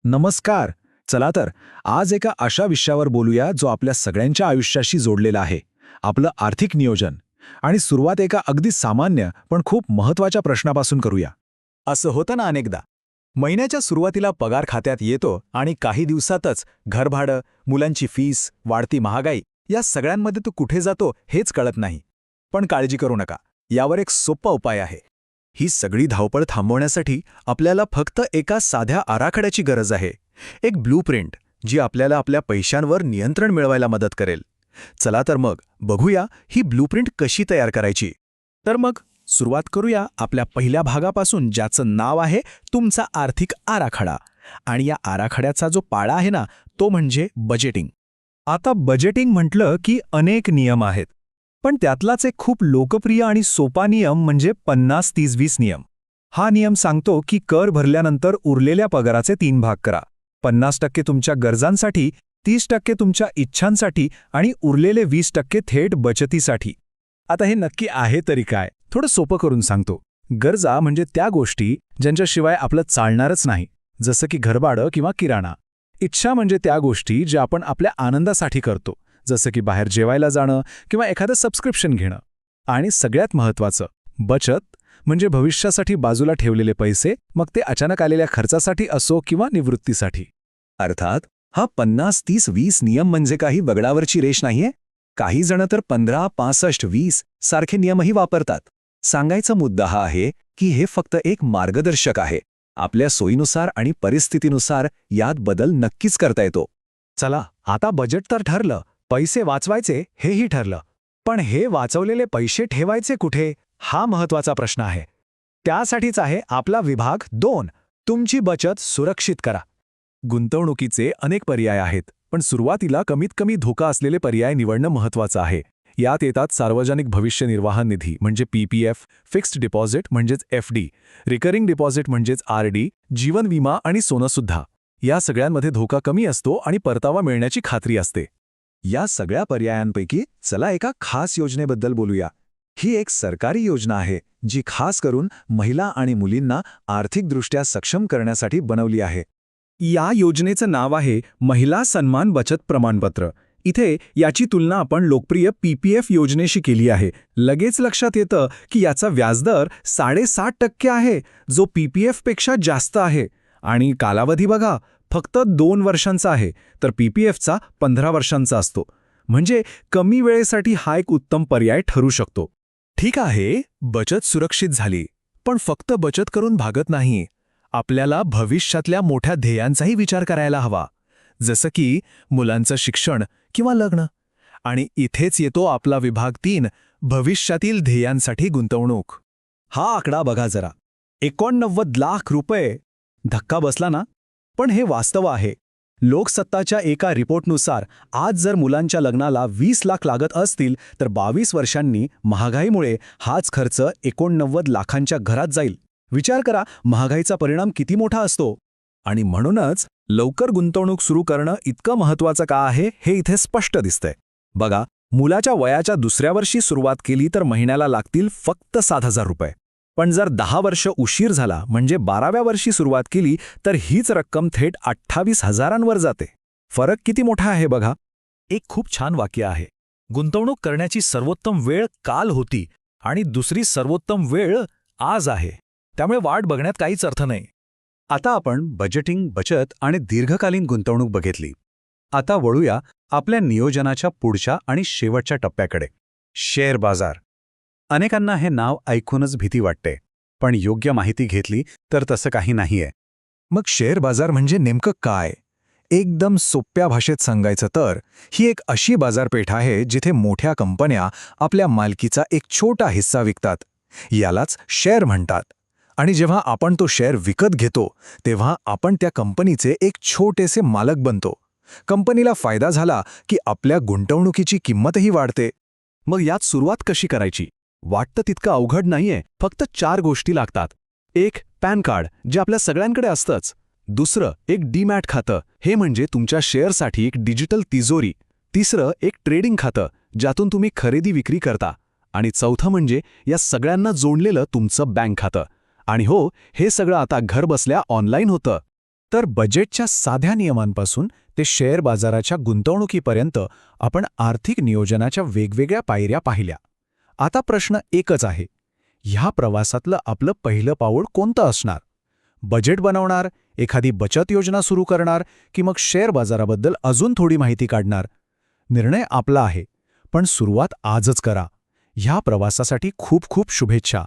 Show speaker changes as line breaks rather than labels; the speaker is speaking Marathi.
नमस्कार. चला तर आज एका अशा विषयावर बोलूया जो आपल्या सगळ्यांच्या आयुष्याशी जोडलेला आहे, आपलं आर्थिक नियोजन. आणि सुरुवात एका अगदी सामान्य पण खूप महत्त्वाच्या प्रश्नापासून करूया.
असं होतं ना अनेकदा. महिन्याच्या सुरुवातीला पगार खात्यात येतो आणि काही दिवसातच घरभाडं, मुलांची फीस, वाढती महागाई या सगळ्यांमध्ये तो कुठे जातो हेच कळत नाही. पण काळजी करू नका, यावर एक सोपा उपाय आहे. ही सगळी धावपळ थांबवण्यासाठी आपल्याला फक्त एका साध्या आराखड्याची गरज आहे. एक ब्लूप्रिंट जी आपल्याला आपल्या पैशांवर नियंत्रण मिळवायला मदत करेल. चला तर मग बघूया ही ब्लूप्रिंट कशी तयार करायची. तर मग सुरुवात करूया आपल्या पहिल्या भागापासून, ज्याचं नाव आहे तुमचा आर्थिक आराखडा. आणि या आराखड्याचा जो पाडा आहे ना, तो म्हणजे बजेटिंग.
आता बजेटिंग म्हटलं की अनेक नियम आहेत, पण त्यातलाच एक खूप लोकप्रिय आणि सोपा नियम म्हणजे 50-30-20 नियम. हा नियम सांगतो की कर भरल्यानंतर उरलेल्या पगाराचे 3 भाग करा. 50% तुमच्या गरजांसाठी, 30% तुमच्या इच्छांसाठी आणि उरलेले 20% थेट बचतीसाठी.
आता हे नक्की आहे तरी काय? थोडं सोपं करून सांगतो. गरजा म्हणजे त्या गोष्टी ज्यांच्याशिवाय आपलं चालणारच नाही, जसं की घरभाडं किंवा किराणा. इच्छा म्हणजे त्या गोष्टी ज्या आपण आपल्या आनंदासाठी करतो, जसं की बाहेर जेवायला जाणं किंवा एखादं सबस्क्रिप्शन घेणं. आणि सगळ्यात महत्त्वाचं, बचत म्हणजे भविष्यासाठी बाजूला ठेवलेले पैसे, मग ते अचानक आलेल्या खर्चासाठी असो किंवा निवृत्तीसाठी.
अर्थात हा 50-30-20 नियम म्हणजे काही वगडावरची रेष नाहीये. काही जण तर 15-65-20 सारखे नियमही वापरतात. सांगायचा मुद्दा हा आहे की हे फक्त एक मार्गदर्शक आहे. आपल्या सोयीनुसार आणि परिस्थितीनुसार यात बदल नक्कीच करता येतो.
चला, आता बजेट तर ठरलं, पैसे वाचवायचे हेही ठरलं. पण हे वाचवलेले पैसे ठेवायचे कुठे, हा महत्त्वाचा प्रश्न आहे. त्यासाठीच आहे आपला विभाग 2, तुमची बचत सुरक्षित करा. गुंतवणुकीचे अनेक पर्याय आहेत, पण सुरुवातीला कमीत कमी धोका असलेले पर्याय निवडणं महत्त्वाचं आहे. यात येतात सार्वजनिक भविष्य निर्वाह निधी म्हणजे PPF, फिक्स्ड डिपॉझिट म्हणजेच FD, रिकरिंग डिपॉझिट म्हणजेच RD, जीवन विमा आणि सोनंसुद्धा. या सगळ्यांमध्ये धोका कमी असतो आणि परतावा मिळण्याची खात्री असते.
या सगळ्या पर्यायांपैकी चला एका खास योजनेबद्दल बोलूया. ही एक सरकारी योजना आहे जी खास करून महिला आणि मुलींना आर्थिकदृष्ट्या सक्षम करण्यासाठी बनवली आहे.
या योजनेचं नाव आहे महिला सन्मान बचत प्रमाणपत्र. इथे याची तुलना आपण लोकप्रिय PPF योजनेशी केली आहे. लगेच लक्षात येतं की याचा व्याजदर 7.5% आहे, जो PPF पेक्षा जास्त आहे. आणि कालावधी बघा, फक्त 2 वर्षांचा आहे, तर PPFचा 15 वर्षांचा असतो. म्हणजे कमी वेळेसाठी हा एक उत्तम पर्याय ठरू शकतो.
ठीक आहे, बचत सुरक्षित झाली, पण फक्त बचत करून भागत नाही. आपल्याला भविष्यातल्या मोठ्या ध्येयांचाही विचार करायला हवा, जसं की मुलांचं शिक्षण किंवा लग्न. आणि इथेच येतो आपला विभाग 3, भविष्यातील ध्येयांसाठी गुंतवणूक.
हा आकडा बघा जरा, 89 लाख रुपये. धक्का बसला ना? पण हे वास्तव आहे. लोकसत्ताच्या एका रिपोर्टनुसार आज जर मुलांच्या लग्नाला 20 लाख लागत असतील, तर 22 वर्षांनी महागाईमुळे हाच खर्च 89 लाखांच्या घरात जाईल. विचार करा, महागाईचा परिणाम किती मोठा असतो.
आणि म्हणूनच लवकर गुंतवणूक सुरू करणं इतकं महत्त्वाचं का आहे हे इथे स्पष्ट दिसतंय. बघा, मुलाच्या वयाच्या 2ऱ्या वर्षी सुरुवात केली तर महिन्याला लागतील फक्त 7,000 रुपये. पण जर 10 वर्ष उशीर झाला, म्हणजे 12व्या वर्षी सुरुवात केली, तर हीच रक्कम थेट 28,000 जाते. फरक किती मोठा आहे बघा.
एक खूप छान वाक्य आहे, गुंतवणूक करण्याची सर्वोत्तम वेळ काल होती आणि दुसरी सर्वोत्तम वेळ आज आहे. त्यामुळे वाट बघण्यात काहीच अर्थ नाही.
आता आपण बजेटिंग, बचत आणि दीर्घकालीन गुंतवणूक बघितली. आता वळूया आपल्या नियोजनाच्या पुढच्या आणि शेवटच्या टप्प्याकडे, शेअर बाजार. अनेकांना हे नाव ऐकूनच भीती वाटते, पण योग्य माहिती घेतली तर तसं काही नाहीये.
मग शेअर बाजार म्हणजे नेमकं काय? एकदम सोप्या भाषेत सांगायचं तर ही एक अशी बाजारपेठ आहे जिथे मोठ्या कंपन्या आपल्या मालकीचा एक छोटा हिस्सा विकतात. यालाच शेअर म्हणतात. आणि जेव्हा आपण तो शेअर विकत घेतो, तेव्हा आपण त्या कंपनीचे एक छोटेसे मालक बनतो. कंपनीला फायदा झाला की आपल्या गुंतवणुकीची किंमतही वाढते.
मग यात सुरुवात कशी करायची? वाटतं तितकं अवघड नाहीये. फक्त 4 गोष्टी लागतात. 1, पॅन कार्ड, जे आपल्या सगळ्यांकडे असतंच. दुसरं, एक डीमॅट खातं, हे म्हणजे तुमच्या शेअरसाठी एक डिजिटल तिजोरी. तिसरं, एक ट्रेडिंग खातं, ज्यातून तुम्ही खरेदी विक्री करता. आणि चौथं म्हणजे या सगळ्यांना जोडलेलं तुमचं बँक खातं. आणि हो, हे सगळं आता घर बसल्या ऑनलाईन होतं. तर बजेटच्या साध्या नियमांपासून ते शेअर बाजाराच्या गुंतवणुकीपर्यंत आपण आर्थिक नियोजनाच्या वेगवेगळ्या पायऱ्या पाहिल्या. आता प्रश्न एकच आहे, ह्या प्रवासातलं आपलं पहिलं पाऊल कोणतं असणार? बजेट बनवणार, एखादी बचत योजना सुरू करणार की मग शेअर बाजाराबद्दल अजून थोडी माहिती काढणार? निर्णय आपला आहे, पण सुरुवात आजच करा. ह्या प्रवासासाठी खूप खूप शुभेच्छा.